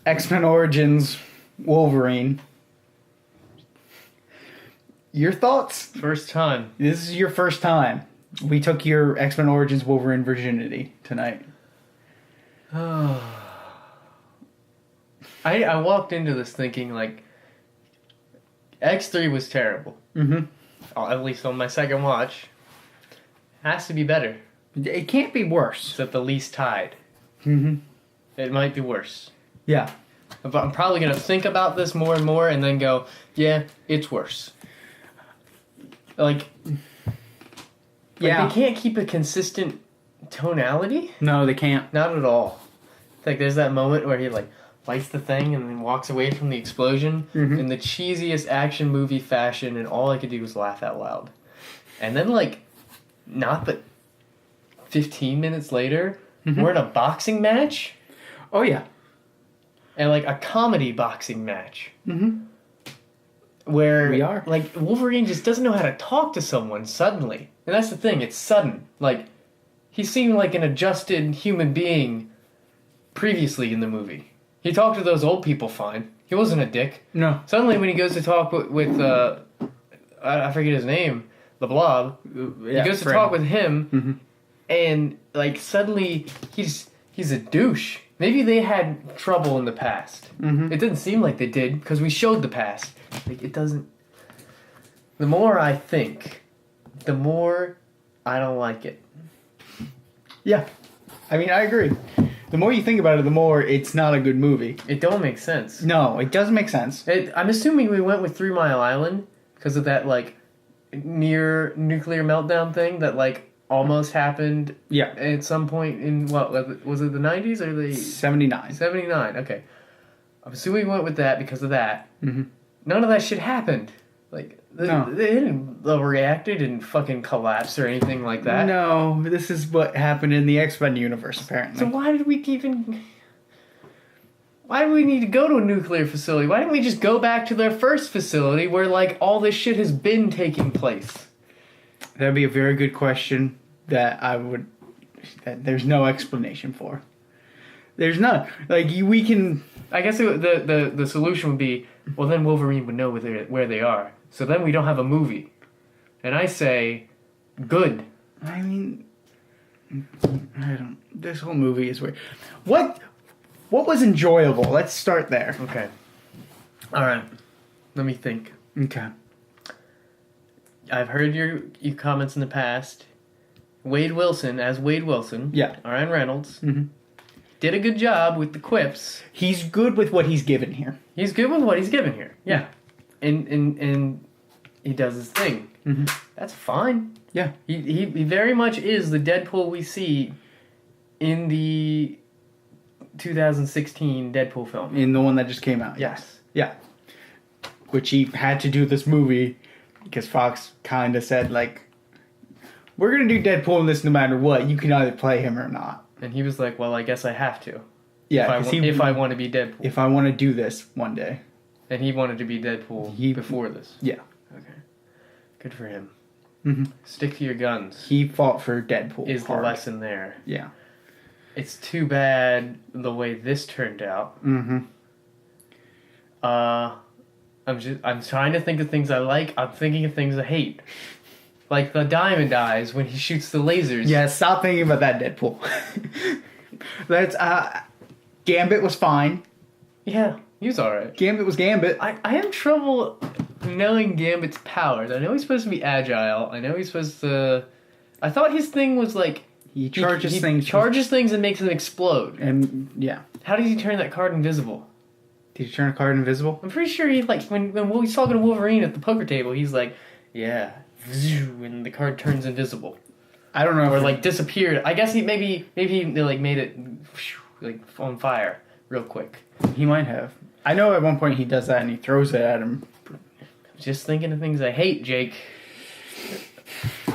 X-Men Origins Wolverine. Your thoughts? First time. This is your first time. We took your X-Men Origins Wolverine virginity tonight. I walked into this thinking, like, X3 was terrible. Mm-hmm. At least on my second watch. Has to be better. It can't be worse. It's at the least tied. Mm-hmm. It might be worse. Yeah. But I'm probably going to think about this more and more and then go, yeah, it's worse. Like, yeah. They can't keep a consistent tonality? No, they can't. Not at all. Like, there's that moment where he, like, lights the thing and then walks away from the explosion in the cheesiest action movie fashion, and all I could do was laugh out loud. And then, like, not but 15 minutes later, we're in a boxing match. Oh, yeah. And, like, a comedy boxing match. Mm-hmm. Where, we are. Like, Wolverine just doesn't know how to talk to someone suddenly. And that's the thing, it's sudden. Like, he seemed like an adjusted human being previously in the movie. He talked to those old people fine. He wasn't a dick. No. Suddenly when he goes to talk with I forget his name, the Blob, Yeah, he goes to Fred. talk with him, and, like, suddenly he's a douche. Maybe they had trouble in the past. It didn't seem like they did, because we showed the past. Like, it doesn't... The more I think, the more I don't like it. Yeah. I mean, I agree. The more you think about it, the more it's not a good movie. It don't make sense. No, it doesn't make sense. I'm assuming we went with 3 Mile Island because of that, like, near nuclear meltdown thing that, like, almost happened at some point in, what, was it the 90s or the... 79. 79, okay. I'm assuming we went with that because of that. Mm-hmm. None of that shit happened. Like, they didn't react, they didn't fucking collapse or anything like that. No, this is what happened in the X-Men universe, apparently. So why did we even... Why do we need to go to a nuclear facility? Why didn't we just go back to their first facility where, like, all this shit has been taking place? That'd be a very good question that there's no explanation for. There's none. Like, we can... I guess the solution would be, well, then Wolverine would know where they are. So then we don't have a movie. And I say, good. I mean... This whole movie is weird. What was enjoyable? Let's start there. Okay. All right. Let me think. Okay. I've heard your comments in the past. Wade Wilson, as Wade Wilson. Yeah. Ryan Reynolds. Did a good job with the quips. He's good with what he's given here. He's good with what he's given here. Yeah. And he does his thing. That's fine. Yeah. He very much is the Deadpool we see in the 2016 Deadpool film. In the one that just came out. Yes. Yeah. Which he had to do this movie because Fox kind of said, like, we're going to do Deadpool in this no matter what. You can either play him or not. And he was like, well, I guess I have to. Yeah. If I want to be Deadpool. If I want to do this one day. And he wanted to be Deadpool before this. Yeah. Okay. Good for him. Mm-hmm. Stick to your guns. He fought for Deadpool. Is the lesson there. Yeah. It's too bad the way this turned out. I'm trying to think of things I like. I'm thinking of things I hate. Like the diamond eyes when he shoots the lasers. Yeah, stop thinking about that Deadpool. That's Gambit was fine. Yeah, he was alright. Gambit was Gambit. I have trouble knowing Gambit's powers. I know he's supposed to be agile. I know he's supposed to... I thought his thing was like... He charges he things. charges things and makes them explode. And, yeah. How did he turn that card invisible? Did he turn a card invisible? I'm pretty sure he, like, when he's talking to Wolverine at the poker table, he's like, yeah, and the card turns invisible. I don't know. Or, like, disappeared. I guess maybe they, like, made it, like, on fire real quick. He might have. I know at one point he does that and he throws it at him. Just thinking of things I hate, Jake.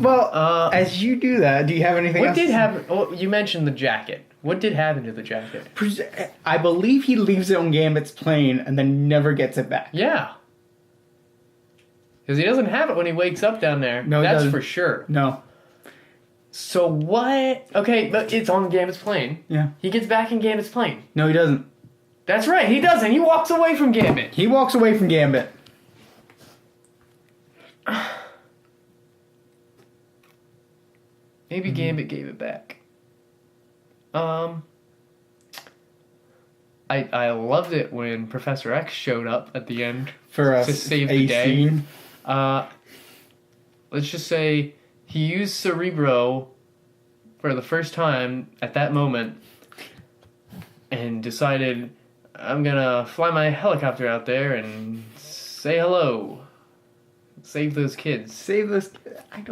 Well, as you do that, do you have anything else? What did happen? Oh, you mentioned the jacket. What did happen to the jacket? I believe he leaves it on Gambit's plane and then never gets it back. Yeah. Because he doesn't have it when he wakes up down there. No, that's doesn't. for sure. No. So what? Okay, but it's on Gambit's plane. Yeah. He gets back in Gambit's plane. No, he doesn't. That's right, he doesn't. He walks away from Gambit. He walks away from Gambit. Maybe Gambit gave it back. I loved it when Professor X showed up at the end to save the day. Scene. Let's just say he used Cerebro for the first time at that moment and decided, I'm gonna fly my helicopter out there and say hello. Save those kids. Save those.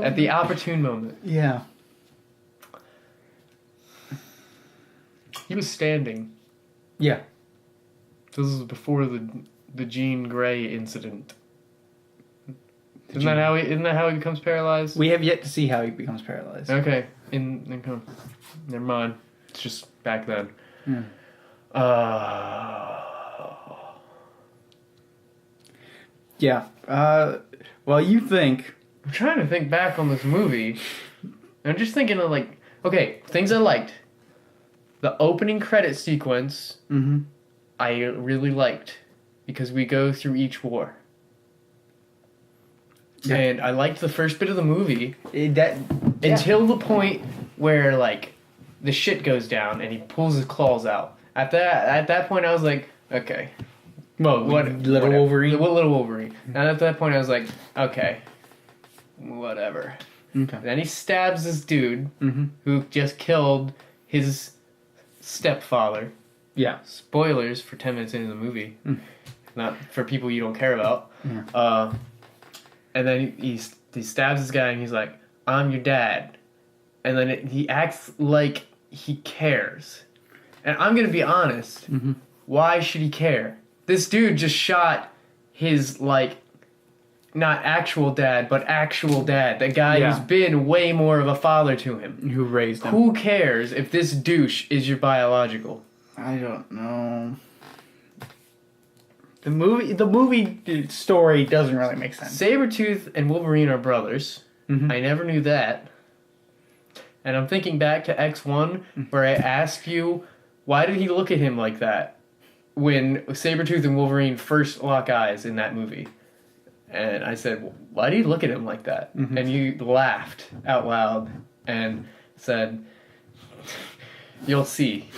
At the opportune moment. Yeah. He was standing. Yeah. This was before the Jean Grey incident. Isn't that how he becomes paralyzed? We have yet to see how he becomes paralyzed. Okay. Never mind. It's just back then. Yeah. Yeah. Well, you think... I'm trying to think back on this movie. I'm just thinking of, like... Okay, things I liked. The opening credit sequence, I really liked. Because we go through each war. Yeah. And I liked the first bit of the movie. Until the point where, like, the shit goes down and he pulls his claws out. At that point, I was like, okay. Well, Little Wolverine? What Little Wolverine? And at that point, I was like, okay. Whatever. Okay. Then he stabs this dude who just killed his stepfather. Yeah. Spoilers for 10 minutes into the movie. Not for people you don't care about. Yeah. And then he stabs this guy and he's like, I'm your dad. And then he acts like he cares. And I'm going to be honest. Why should he care? This dude just shot his, like, not actual dad, but actual dad. The guy who's been way more of a father to him. Who raised him. Who cares if this douche is your biological? I don't know. The movie story doesn't really make sense. Sabretooth and Wolverine are brothers. I never knew that. And I'm thinking back to X1, where I asked you, why did he look at him like that when Sabretooth and Wolverine first lock eyes in that movie? And I said, why do you look at him like that? And you laughed out loud and said, you'll see.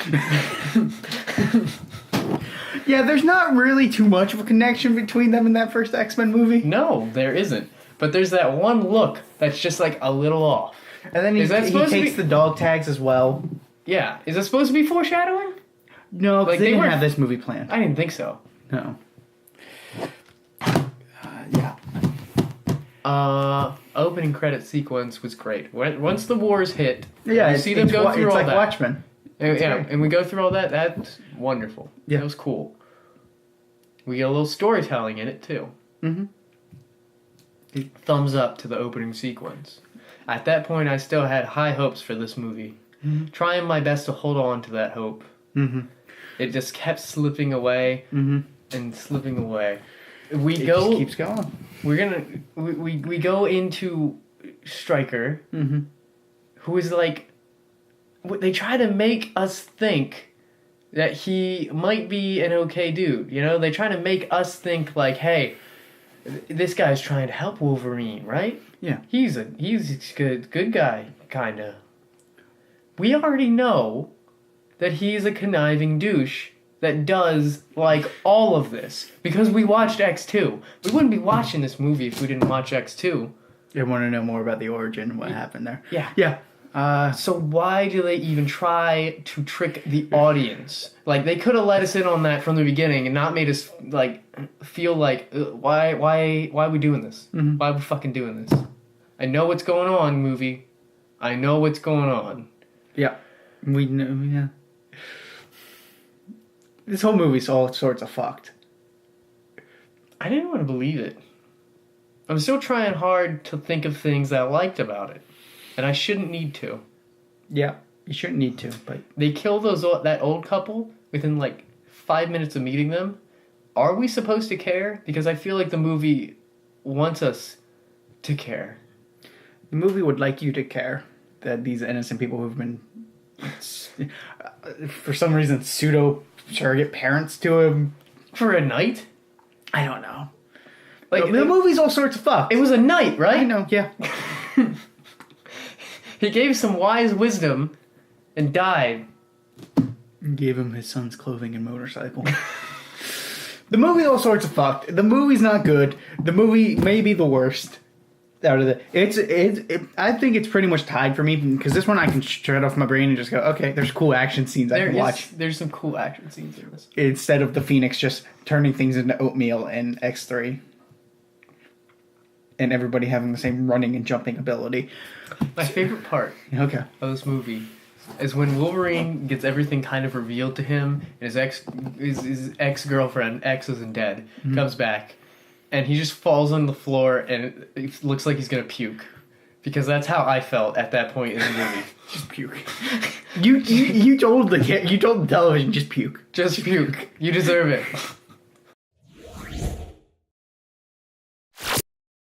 Yeah, there's not really too much of a connection between them in that first X-Men movie. No, there isn't. But there's that one look that's just like a little off. And then he takes the dog tags as well. Yeah. Is that supposed to be foreshadowing? No, because they didn't have this movie planned. I didn't think so. No. Opening credit sequence was great. Once the wars hit, yeah, you see them go through all that. It's like Watchmen. And we go through all that. That's wonderful. Yeah. That was cool. We get a little storytelling in it, too. Thumbs up to the opening sequence. At that point, I still had high hopes for this movie. Trying my best to hold on to that hope. It just kept slipping away and slipping away. It just keeps going. We go into Stryker, who is like, they try to make us think that he might be an okay dude. You know, they try to make us think like, hey, this guy's trying to help Wolverine, right? Yeah. He's a good guy, kinda. We already know that he's a conniving douche that does, like, all of this. Because we watched X2. We wouldn't be watching this movie if we didn't watch X2. I want to know more about the origin and what happened there. Yeah. Yeah. So why do they even try to trick the audience? Like, they could have let us in on that from the beginning and not made us, like, feel like, why are we doing this? Why are we fucking doing this? I know what's going on, movie. I know what's going on. Yeah. We know, yeah. This whole movie's all sorts of fucked. I didn't want to believe it. I'm still trying hard to think of things that I liked about it. And I shouldn't need to. Yeah, you shouldn't need to, but... They kill that old couple within, like, 5 minutes of meeting them. Are we supposed to care? Because I feel like the movie wants us to care. The movie would like you to care that these innocent people who've been, for some reason, pseudo surrogate parents to him. For a night? I don't know. Like The movie's all sorts of fucked. It was a night, right? I know, yeah. He gave some wise wisdom and died. Gave him his son's clothing and motorcycle. The movie's all sorts of fucked. The movie's not good. The movie may be the worst out of the... I think it's pretty much tied for me, because this one I can shut off my brain and just go, okay, there's cool action scenes I can watch. There's some cool action scenes in this. Instead of the Phoenix just turning things into oatmeal in X3. And everybody having the same running and jumping ability. My favorite part of this movie is when Wolverine gets everything kind of revealed to him, and his ex-girlfriend, ex isn't dead, comes back, and he just falls on the floor, and it looks like he's gonna puke. Because that's how I felt at that point in the movie. Just puke. You told the television, just puke. Just puke. You deserve it.